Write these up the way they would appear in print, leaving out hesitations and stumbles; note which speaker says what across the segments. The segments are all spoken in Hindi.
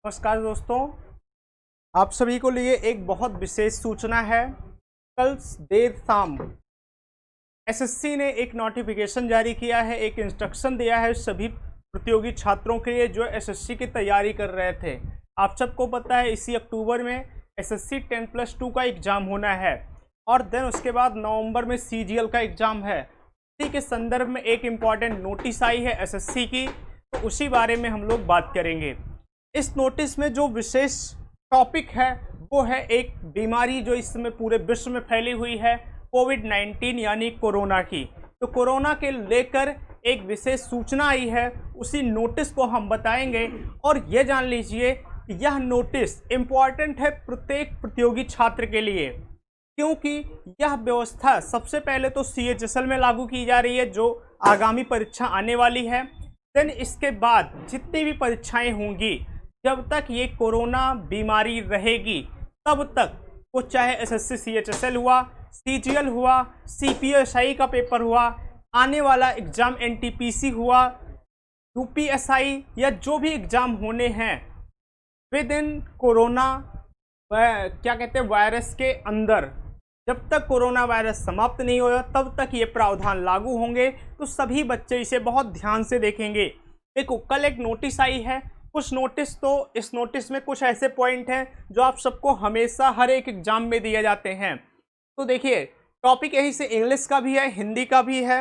Speaker 1: नमस्कार दोस्तों, आप सभी को लिए एक बहुत विशेष सूचना है। कल देर शाम एसएससी ने एक नोटिफिकेशन जारी किया है, एक इंस्ट्रक्शन दिया है सभी प्रतियोगी छात्रों के लिए जो एसएससी की तैयारी कर रहे थे। आप सबको पता है इसी अक्टूबर में एसएससी 10+2 का एग्ज़ाम होना है और देन उसके बाद नवंबर में सीजीएल का एग्ज़ाम है। इसी के संदर्भ में एक इम्पॉर्टेंट नोटिस आई है एसएससी की, तो उसी बारे में हम लोग बात करेंगे। इस नोटिस में जो विशेष टॉपिक है वो है एक बीमारी जो इस समय पूरे विश्व में फैली हुई है, कोविड-19 यानी कोरोना की। तो कोरोना के लेकर एक विशेष सूचना आई है, उसी नोटिस को हम बताएंगे। और ये जान लीजिए यह नोटिस इम्पॉर्टेंट है प्रत्येक प्रतियोगी छात्र के लिए, क्योंकि यह व्यवस्था सबसे पहले तो सीएचएसएल में लागू की जा रही है जो आगामी परीक्षा आने वाली है। देन इसके बाद जितनी भी परीक्षाएं होंगी, जब तक ये कोरोना बीमारी रहेगी तब तक, वो चाहे एसएससी सीएचएसएल हुआ, सीजीएल हुआ, सीपीएसआई का पेपर हुआ, आने वाला एग्ज़ाम एनटीपीसी हुआ, यूपीएसआई या जो भी एग्ज़ाम होने हैं विद इन कोरोना क्या कहते हैं वायरस के अंदर, जब तक कोरोना वायरस समाप्त नहीं होगा तब तक ये प्रावधान लागू होंगे। तो सभी बच्चे इसे बहुत ध्यान से देखेंगे। कल एक नोटिस आई है, कुछ नोटिस, तो इस नोटिस में कुछ ऐसे पॉइंट हैं जो आप सबको हमेशा हर एक एग्जाम में दिए जाते हैं। तो देखिए, टॉपिक यहीं से इंग्लिश का भी है, हिंदी का भी है,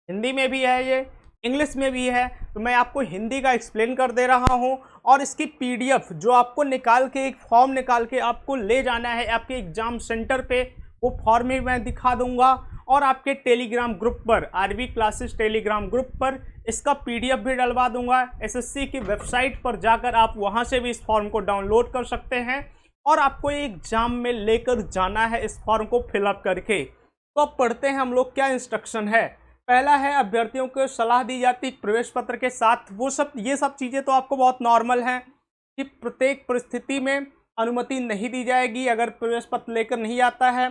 Speaker 1: हिंदी में भी है, ये इंग्लिश में भी है। तो मैं आपको हिंदी का एक्सप्लेन कर दे रहा हूं और इसकी पीडीएफ जो आपको निकाल के, एक फॉर्म निकाल के आपको ले जाना है आपके एग्जाम सेंटर पे, वो फॉर्म भी मैं दिखा दूंगा। और आपके टेलीग्राम ग्रुप पर, आरवी क्लासेस टेलीग्राम ग्रुप पर इसका पीडीएफ भी डलवा दूंगा। एसएससी की वेबसाइट पर जाकर आप वहां से भी इस फॉर्म को डाउनलोड कर सकते हैं और आपको एग्जाम में लेकर जाना है इस फॉर्म को फिलअप करके। तो अब पढ़ते हैं हम लोग क्या इंस्ट्रक्शन है। पहला है, अभ्यर्थियों को सलाह दी जाती प्रवेश पत्र के साथ, ये सब चीज़ें तो आपको बहुत नॉर्मल हैं कि प्रत्येक परिस्थिति में अनुमति नहीं दी जाएगी अगर प्रवेश पत्र लेकर नहीं आता है।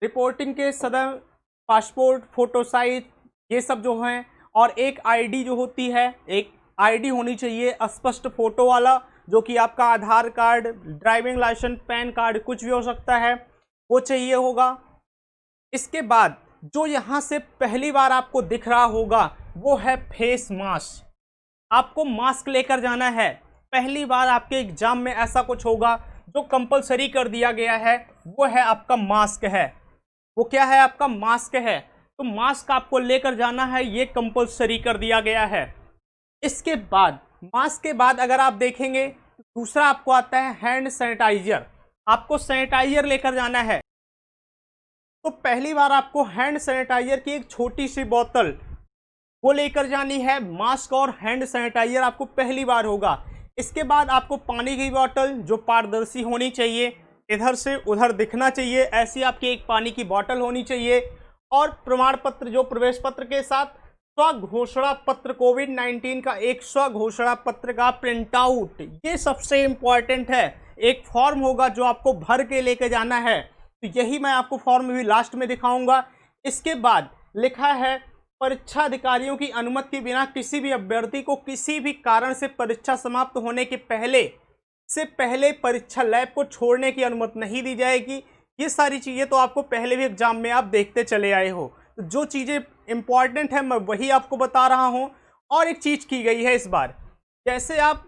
Speaker 1: रिपोर्टिंग के सदन, पासपोर्ट, फोटो साइज, ये सब जो हैं, और एक आईडी जो होती है, एक आईडी होनी चाहिए स्पष्ट फोटो वाला, जो कि आपका Aadhaar card, driving licence, PAN card कुछ भी हो सकता है, वो चाहिए होगा। इसके बाद जो यहाँ से पहली बार आपको दिख रहा होगा वो है फेस मास्क। आपको मास्क लेकर जाना है। पहली बार आपके एग्जाम में ऐसा कुछ होगा जो कंपलसरी कर दिया गया है, वो है आपका मास्क है। वो क्या है? आपका मास्क है। तो मास्क आपको लेकर जाना है, ये कंपलसरी कर दिया गया है। इसके बाद, मास्क के बाद अगर आप देखेंगे तो दूसरा आपको आता है हैंड सैनिटाइजर। आपको सैनिटाइजर लेकर जाना है। तो पहली बार आपको हैंड सैनिटाइजर की एक छोटी सी बोतल वो लेकर जानी है। मास्क और हैंड सैनिटाइजर आपको पहली बार होगा। इसके बाद आपको पानी की बोतल जो पारदर्शी होनी चाहिए, इधर से उधर दिखना चाहिए, ऐसी आपकी एक पानी की बोतल होनी चाहिए। और प्रमाण पत्र जो प्रवेश पत्र के साथ, स्वघोषणा पत्र, कोविड-19 का एक स्वघोषणा पत्र का प्रिंट आउट, ये सबसे इम्पॉर्टेंट है। एक फॉर्म होगा जो आपको भर के लेके जाना है, तो यही मैं आपको फॉर्म भी लास्ट में दिखाऊंगा। इसके बाद लिखा है, परीक्षा अधिकारियों की अनुमति के बिना किसी भी अभ्यर्थी को किसी भी कारण से परीक्षा समाप्त होने के पहले परीक्षा लैब को छोड़ने की अनुमति नहीं दी जाएगी। ये सारी चीज़ें तो आपको पहले भी एग्जाम में आप देखते चले आए हो। तो जो चीज़ें इंपॉर्टेंट है मैं वही आपको बता रहा हूँ। और एक चीज़ की गई है इस बार, जैसे आप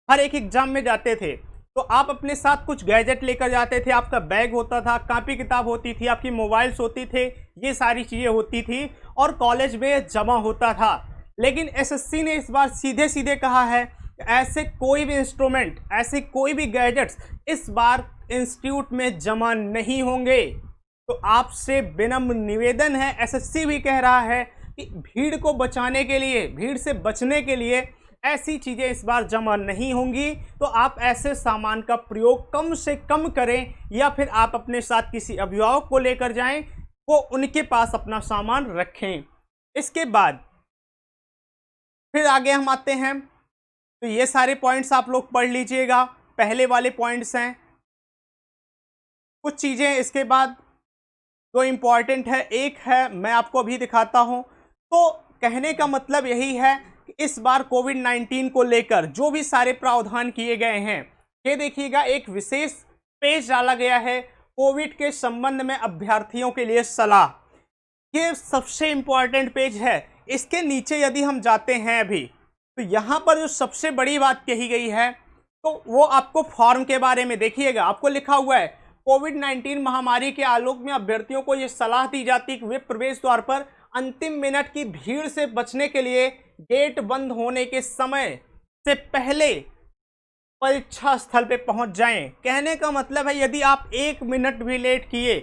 Speaker 1: हर एक एग्जाम में जाते थे तो आप अपने साथ कुछ गैजेट लेकर जाते थे। आपका बैग होता था, कापी किताब होती थी, आपकी मोबाइल्स होती थे, ये सारी चीज़ें होती थी और कॉलेज में जमा होता था। लेकिन एसएससी ने इस बार सीधे सीधे कहा है, ऐसे कोई भी इंस्ट्रूमेंट, ऐसे कोई भी गैजेट्स इस बार इंस्टीट्यूट में जमा नहीं होंगे। तो आपसे विनम्र निवेदन है, एसएससी भी कह रहा है कि भीड़ को बचाने के लिए, भीड़ से बचने के लिए ऐसी चीज़ें इस बार जमा नहीं होंगी। तो आप ऐसे सामान का प्रयोग कम से कम करें, या फिर आप अपने साथ किसी अभिभावक को लेकर जाएं, वो उनके पास अपना सामान रखें। इसके बाद फिर आगे हम आते हैं। तो ये सारे पॉइंट्स आप लोग पढ़ लीजिएगा, पहले वाले पॉइंट्स हैं। कुछ चीज़ें इसके बाद जो इम्पॉर्टेंट है, एक है मैं आपको अभी दिखाता हूं। तो कहने का मतलब यही है कि इस बार कोविड-19 को लेकर जो भी सारे प्रावधान किए गए हैं ये देखिएगा एक विशेष पेज डाला गया है कोविड के संबंध में अभ्यर्थियों के लिए सलाह। ये सबसे इंपॉर्टेंट पेज है। इसके नीचे यदि हम जाते हैं अभी, तो यहाँ पर जो सबसे बड़ी बात कही गई है तो वो आपको फॉर्म के बारे में देखिएगा। आपको लिखा हुआ है कोविड-19 महामारी के आलोक में अभ्यर्थियों को ये सलाह दी जाती है कि वे प्रवेश द्वार पर अंतिम मिनट की भीड़ से बचने के लिए गेट बंद होने के समय से पहले परीक्षा स्थल पे पहुंच जाएं। कहने का मतलब है यदि आप 1 मिनट भी लेट किए,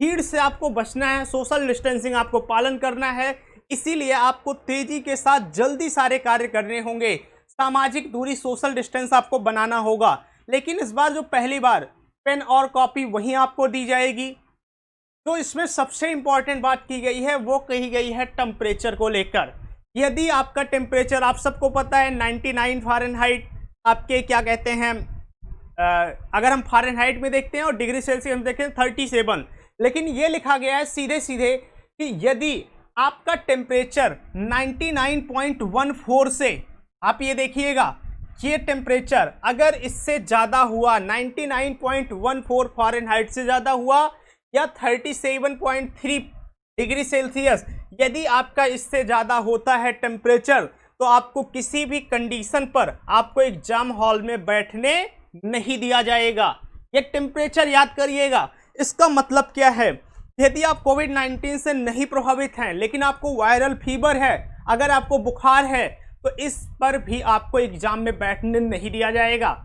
Speaker 1: भीड़ से आपको बचना है, सोशल डिस्टेंसिंग आपको पालन करना है, इसीलिए आपको तेजी के साथ जल्दी सारे कार्य करने होंगे। सामाजिक दूरी, सोशल डिस्टेंस आपको बनाना होगा। लेकिन इस बार जो पहली बार पेन और कॉपी वहीं आपको दी जाएगी। तो इसमें सबसे इंपॉर्टेंट बात की गई है वो कही गई है टेम्परेचर को लेकर। यदि आपका टेम्परेचर, आप सबको पता है 99 फ़ारेनहाइट आपके क्या कहते हैं, अगर हम फ़ारेनहाइट में देखते हैं और डिग्री सेल्सियस में देखते हैं 37, लेकिन ये लिखा गया है सीधे सीधे कि यदि आपका टेम्परेचर 99.14 से, आप ये देखिएगा, ये टेम्परेचर अगर इससे ज़्यादा हुआ, 99.14 फ़ारेनहाइट से ज़्यादा हुआ या 37.3 डिग्री सेल्सियस, यदि आपका इससे ज़्यादा होता है टेम्परेचर, तो आपको किसी भी कंडीशन पर आपको एग्जाम हॉल में बैठने नहीं दिया जाएगा। ये टेम्परेचर याद करिएगा। इसका मतलब क्या है, यदि आप कोविड-19 से नहीं प्रभावित हैं लेकिन आपको वायरल फीवर है, अगर आपको बुखार है, तो इस पर भी आपको एग्जाम में बैठने नहीं दिया जाएगा।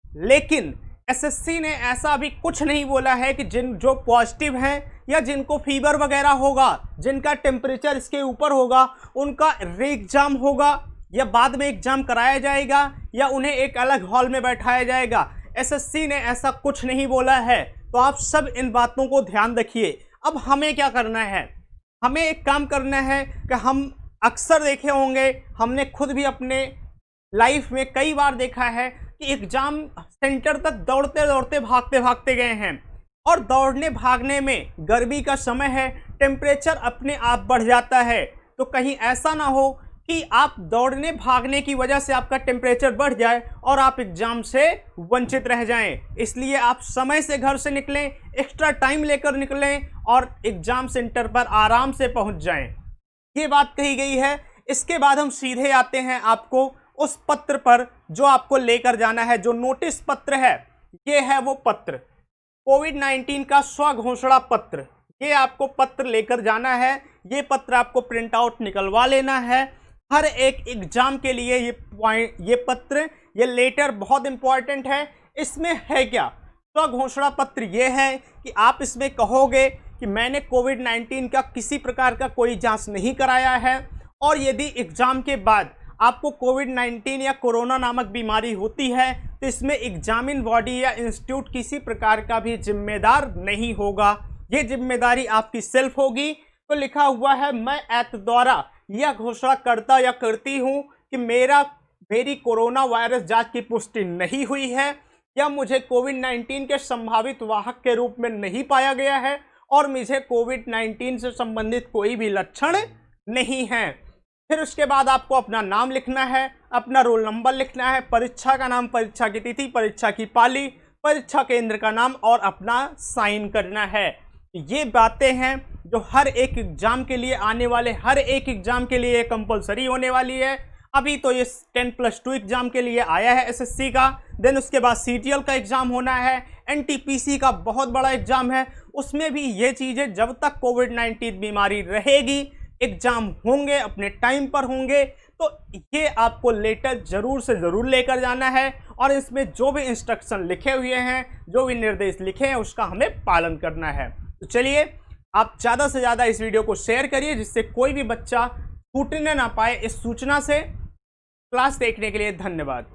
Speaker 1: लेकिन एसएससी ने ऐसा भी कुछ नहीं बोला है कि जो पॉजिटिव हैं या जिनको फीवर वगैरह होगा, जिनका टेम्परेचर इसके ऊपर होगा, उनका री एग्जाम होगा या बाद में एग्जाम कराया जाएगा या उन्हें एक अलग हॉल में बैठाया जाएगा। एसएससी ने ऐसा कुछ नहीं बोला है। तो आप सब इन बातों को ध्यान रखिए। अब हमें क्या करना है, हमें एक काम करना है कि हम अक्सर देखे होंगे, हमने खुद भी अपने लाइफ में कई बार देखा है कि एग्ज़ाम सेंटर तक दौड़ते दौड़ते भागते भागते गए हैं, और दौड़ने भागने में गर्मी का समय है, टेम्परेचर अपने आप बढ़ जाता है। तो कहीं ऐसा ना हो कि आप दौड़ने भागने की वजह से आपका टेम्परेचर बढ़ जाए और आप एग्ज़ाम से वंचित रह जाएं। इसलिए आप समय से घर से निकलें, एक्स्ट्रा टाइम लेकर निकलें और एग्ज़ाम सेंटर पर आराम से पहुंच जाएं। ये बात कही गई है। इसके बाद हम सीधे आते हैं आपको उस पत्र पर जो आपको लेकर जाना है, जो नोटिस पत्र है। ये है वो पत्र, कोविड-19 का स्वघोषणा पत्र। ये आपको पत्र लेकर जाना है। ये पत्र आपको प्रिंट आउट निकलवा लेना है। हर एक एग्जाम के लिए ये पत्र, ये लेटर बहुत इंपॉर्टेंट है। इसमें है क्या, स्वघोषणा पत्र ये है कि आप इसमें कहोगे कि मैंने कोविड-19 का किसी प्रकार का कोई जांच नहीं कराया है, और यदि एग्ज़ाम के बाद आपको कोविड-19 या कोरोना नामक बीमारी होती है तो इसमें एग्जामिन बॉडी या इंस्टीट्यूट किसी प्रकार का भी जिम्मेदार नहीं होगा। ये जिम्मेदारी आपकी सेल्फ होगी। तो लिखा हुआ है, मैं एत द्वारा यह घोषणा करता या करती हूँ कि मेरी कोरोना वायरस जांच की पुष्टि नहीं हुई है या मुझे कोविड-19 के संभावित वाहक के रूप में नहीं पाया गया है और मुझे कोविड-19 से संबंधित कोई भी लक्षण नहीं है। फिर उसके बाद आपको अपना नाम लिखना है, अपना रोल नंबर लिखना है, परीक्षा का नाम, परीक्षा की तिथि, परीक्षा की पाली, परीक्षा केंद्र का नाम और अपना साइन करना है। ये बातें हैं जो हर एक एग्जाम के लिए, आने वाले हर एक एग्जाम के लिए कंपलसरी होने वाली है। अभी तो ये 10+2 एग्जाम के लिए आया है एसएससी का, देन उसके बाद सीटीएल का एग्जाम होना है, एनटीपीसी का बहुत बड़ा एग्जाम है, उसमें भी ये चीज़ें जब तक कोविड-19 बीमारी रहेगी, एग्जाम होंगे, अपने टाइम पर होंगे। तो ये आपको लेटर ज़रूर से ज़रूर लेकर जाना है और इसमें जो भी इंस्ट्रक्शन लिखे हुए हैं, जो भी निर्देश लिखे हैं, उसका हमें पालन करना है। तो चलिए, आप ज़्यादा से ज़्यादा इस वीडियो को शेयर करिए जिससे कोई भी बच्चा छूटने ना पाए इस सूचना से। क्लास देखने के लिए धन्यवाद।